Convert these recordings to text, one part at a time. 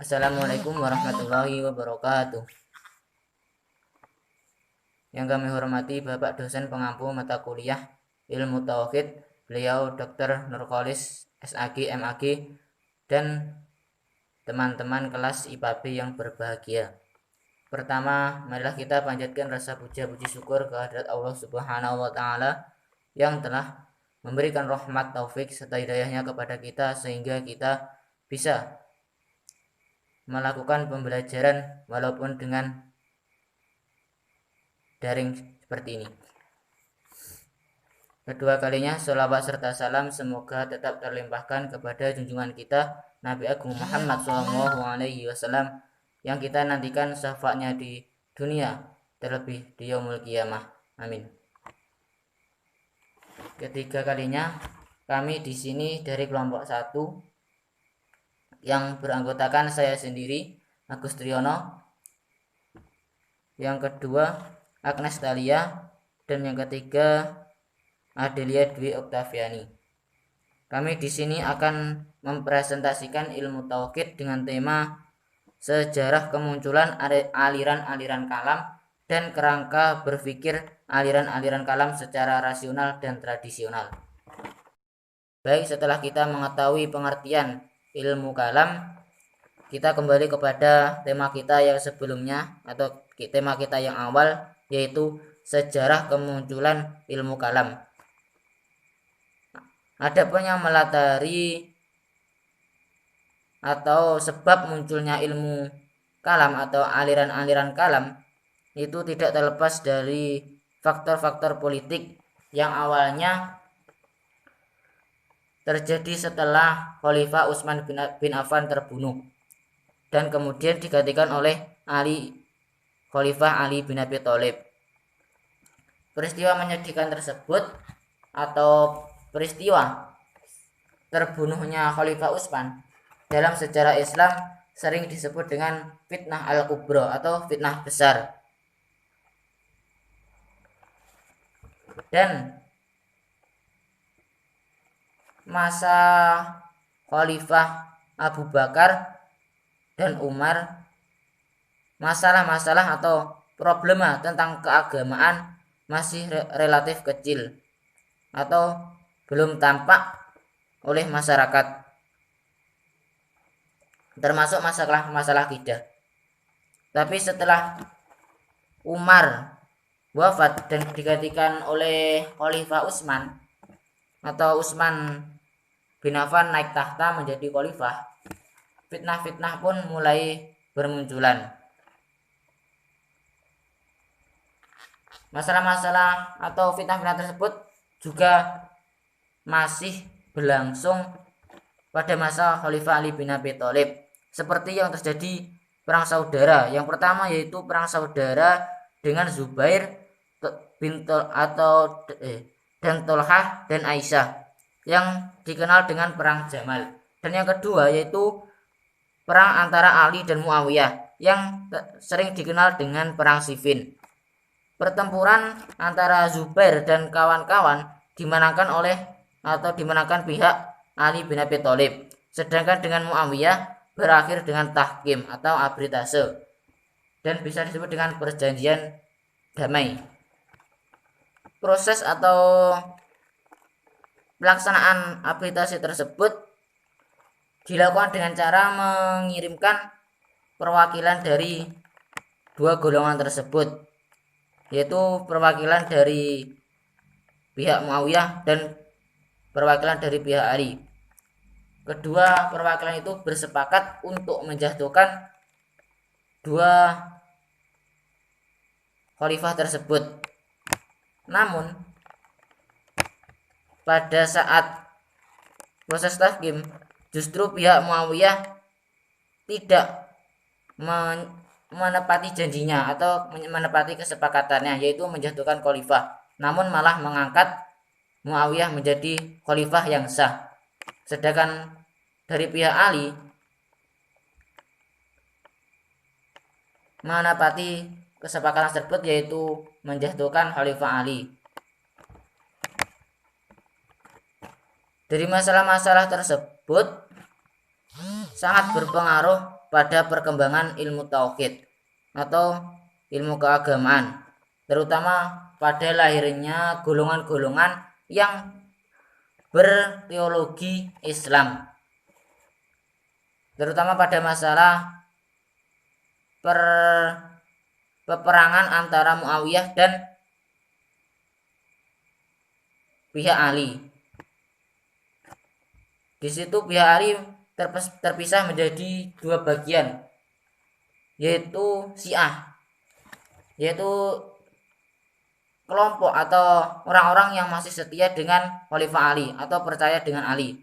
Assalamualaikum warahmatullahi wabarakatuh. Yang kami hormati Bapak dosen pengampu mata kuliah Ilmu Tauhid, beliau Dr. Nurkolis SAG MAG, dan teman-teman kelas IPAB yang berbahagia. Pertama, marilah kita panjatkan rasa puja-puji syukur kehadirat Allah Subhanahu wa taala yang telah memberikan rahmat taufik serta hidayahnya kepada kita sehingga kita bisa melakukan pembelajaran walaupun dengan daring seperti ini. Kedua kalinya, sholawat serta salam semoga tetap terlimpahkan kepada junjungan kita Nabi Agung Muhammad SAW yang kita nantikan syafaatnya di dunia terlebih di yaumul qiyamah. Amin. Ketiga kalinya, kami di sini dari kelompok 1 yang beranggotakan saya sendiri, Agus Triyono, yang kedua Agnes Talia, dan yang ketiga Adelia Dwi Oktaviani. Kami di sini akan mempresentasikan ilmu tauhid dengan tema sejarah kemunculan aliran-aliran kalam dan kerangka berpikir aliran-aliran kalam secara rasional dan tradisional. Baik, setelah kita mengetahui pengertian ilmu kalam, kita kembali kepada tema kita yang sebelumnya atau tema kita yang awal, yaitu sejarah kemunculan ilmu kalam. Adapun yang melatari atau sebab munculnya ilmu kalam atau aliran-aliran kalam itu tidak terlepas dari faktor-faktor politik yang awalnya terjadi setelah Khalifah Utsman bin Affan terbunuh dan kemudian digantikan oleh Khalifah Ali bin Abi Thalib. Peristiwa menyedihkan tersebut atau peristiwa terbunuhnya Khalifah Utsman dalam sejarah Islam sering disebut dengan fitnah al-kubra atau fitnah besar. Dan masa Khalifah Abu Bakar dan Umar, masalah-masalah atau problema tentang keagamaan masih relatif kecil atau belum tampak oleh masyarakat, termasuk masalah akidah. Tapi setelah Umar wafat dan digantikan oleh Khalifah Utsman atau Utsman bin Affan naik tahta menjadi khalifah, fitnah-fitnah pun mulai bermunculan. Masalah-masalah atau fitnah-fitnah tersebut juga masih berlangsung pada masa Khalifah Ali bin Abi Thalib, seperti yang terjadi perang saudara. Yang pertama yaitu perang saudara dengan Zubair bin dan Tolhah dan Aisyah yang dikenal dengan perang Jamal. Dan yang kedua yaitu perang antara Ali dan Muawiyah yang sering dikenal dengan perang Siffin. Pertempuran antara Zubair dan kawan-kawan dimenangkan pihak Ali bin Abi Thalib, sedangkan dengan Muawiyah berakhir dengan tahkim atau arbitrase dan bisa disebut dengan perjanjian damai. Proses atau pelaksanaan arbitrase tersebut dilakukan dengan cara mengirimkan perwakilan dari dua golongan tersebut, yaitu perwakilan dari pihak Muawiyah dan perwakilan dari pihak Ali. Kedua perwakilan itu bersepakat untuk menjatuhkan dua khalifah tersebut. Namun pada saat proses tahkim, justru pihak Muawiyah tidak menepati janjinya atau menepati kesepakatannya, yaitu menjatuhkan khalifah, namun malah mengangkat Muawiyah menjadi khalifah yang sah. Sedangkan dari pihak Ali menepati kesepakatan tersebut, yaitu menjatuhkan Khalifah Ali. Dari masalah-masalah tersebut sangat berpengaruh pada perkembangan ilmu tauhid atau ilmu keagamaan, terutama pada lahirnya golongan-golongan yang berteologi Islam, terutama pada masalah peperangan antara Muawiyah dan pihak Ali. Di situ pihak Ali terpisah menjadi dua bagian, yaitu Syiah, yaitu kelompok atau orang-orang yang masih setia dengan Khalifah Ali atau percaya dengan Ali.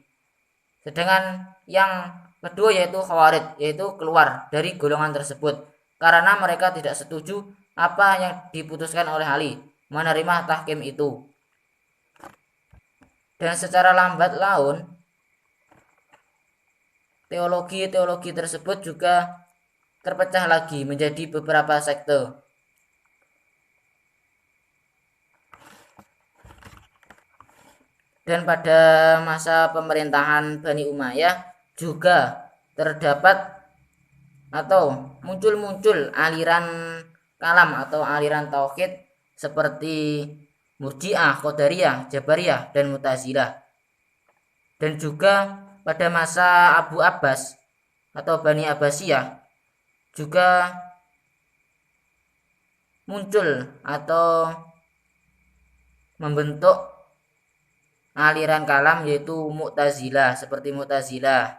Sedangkan yang kedua yaitu Khawarij, yaitu keluar dari golongan tersebut karena mereka tidak setuju apa yang diputuskan oleh Ali, menerima tahkim itu. Dan secara lambat laun teologi tersebut juga terpecah lagi menjadi beberapa sekte. Dan pada masa pemerintahan Bani Umayyah juga terdapat atau muncul aliran kalam atau aliran tauhid seperti Murji'ah, Qadariyah, Jabariyah, dan Mu'tazilah. Dan juga pada masa Abu Abbas atau Bani Abbasiyah juga muncul atau membentuk aliran kalam yaitu Mu'tazilah, seperti Mu'tazilah.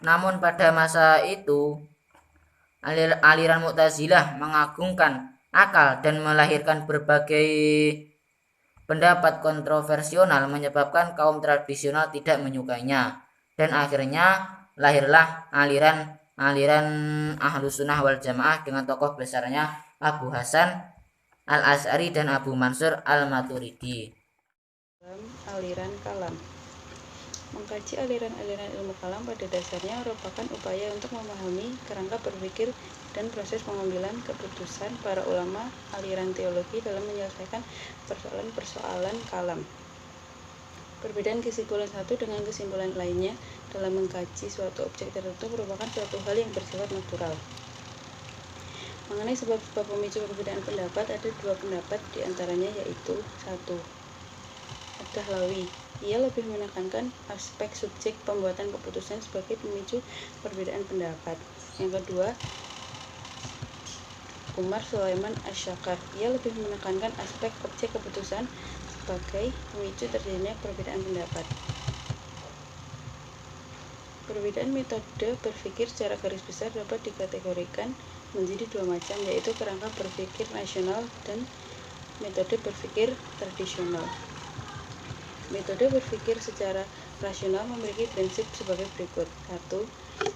Namun pada masa itu aliran Mu'tazilah mengagungkan akal dan melahirkan berbagai pendapat kontroversial menyebabkan kaum tradisional tidak menyukainya, dan akhirnya lahirlah aliran Ahlus Sunnah wal Jamaah dengan tokoh besarnya Abu Hasan Al-Asy'ari dan Abu Mansur Al-Maturidi. Aliran kalam. Mengkaji aliran-aliran ilmu kalam pada dasarnya merupakan upaya untuk memahami kerangka berpikir dan proses pengambilan keputusan para ulama aliran teologi dalam menyelesaikan persoalan-persoalan kalam. Perbedaan kesimpulan satu dengan kesimpulan lainnya dalam mengkaji suatu objek tertentu merupakan suatu hal yang bersifat natural. Mengenai sebab-sebab pemicu perbedaan pendapat, ada dua pendapat diantaranya, yaitu 1. Ad-Dahlawi, ia lebih menekankan aspek subjek pembuatan keputusan sebagai pemicu perbedaan pendapat. Yang kedua, Umar Sulaiman Asy-Syakar, ia lebih menekankan aspek objek keputusan sebagai pemicu terjadinya perbedaan pendapat. Perbedaan metode berpikir secara garis besar dapat dikategorikan menjadi dua macam, yaitu kerangka berpikir rasional dan metode berpikir tradisional. Metode berpikir secara rasional memiliki prinsip sebagai berikut. 1.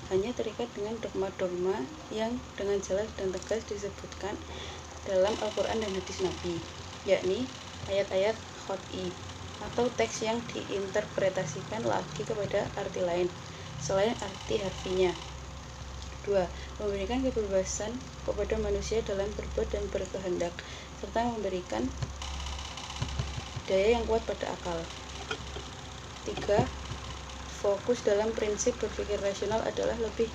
Hanya terikat dengan dogma-dogma yang dengan jelas dan tegas disebutkan dalam Al-Quran dan hadis Nabi, yakni ayat-ayat qat'i atau teks yang diinterpretasikan lagi kepada arti lain selain arti harfinya. 2. Memberikan kebebasan kepada manusia dalam berbuat dan berkehendak, serta memberikan daya yang kuat pada akal. 3. Fokus dalam prinsip berpikir rasional adalah lebih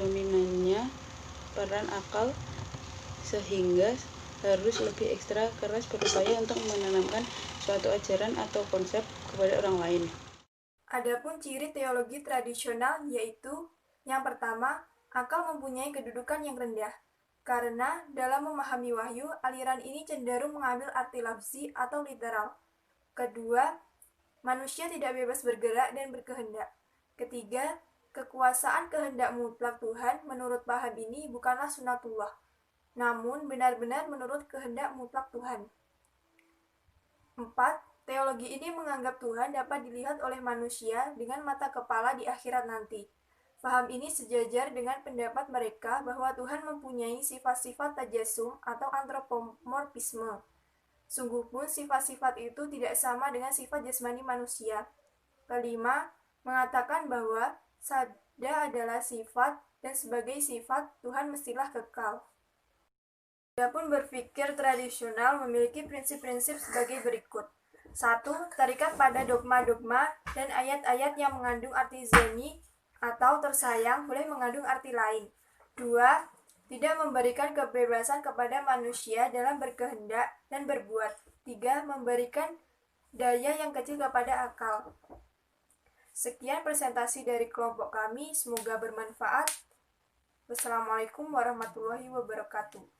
dominannya peran akal, sehingga harus lebih ekstra keras berupaya untuk menanamkan suatu ajaran atau konsep kepada orang lain. Adapun ciri teologi tradisional yaitu yang pertama, akal mempunyai kedudukan yang rendah. Karena dalam memahami wahyu, aliran ini cenderung mengambil arti lafzi atau literal. Kedua, manusia tidak bebas bergerak dan berkehendak. Ketiga, kekuasaan kehendak mutlak Tuhan menurut paham ini bukanlah sunatullah, namun benar-benar menurut kehendak mutlak Tuhan. 4. Teologi ini menganggap Tuhan dapat dilihat oleh manusia dengan mata kepala di akhirat nanti. Paham ini sejajar dengan pendapat mereka bahwa Tuhan mempunyai sifat-sifat tajasum atau antropomorfisme. Sungguh pun sifat-sifat itu tidak sama dengan sifat jasmani manusia. Kelima, mengatakan bahwa sada adalah sifat dan sebagai sifat Tuhan mestilah kekal. Adapun berpikir tradisional memiliki prinsip-prinsip sebagai berikut. 1. Terikat pada dogma-dogma dan ayat-ayat yang mengandung arti zani atau tersayang boleh mengandung arti lain. 2. Tidak memberikan kebebasan kepada manusia dalam berkehendak dan berbuat. 3. Memberikan daya yang kecil kepada akal. Sekian presentasi dari kelompok kami, semoga bermanfaat. Wassalamualaikum warahmatullahi wabarakatuh.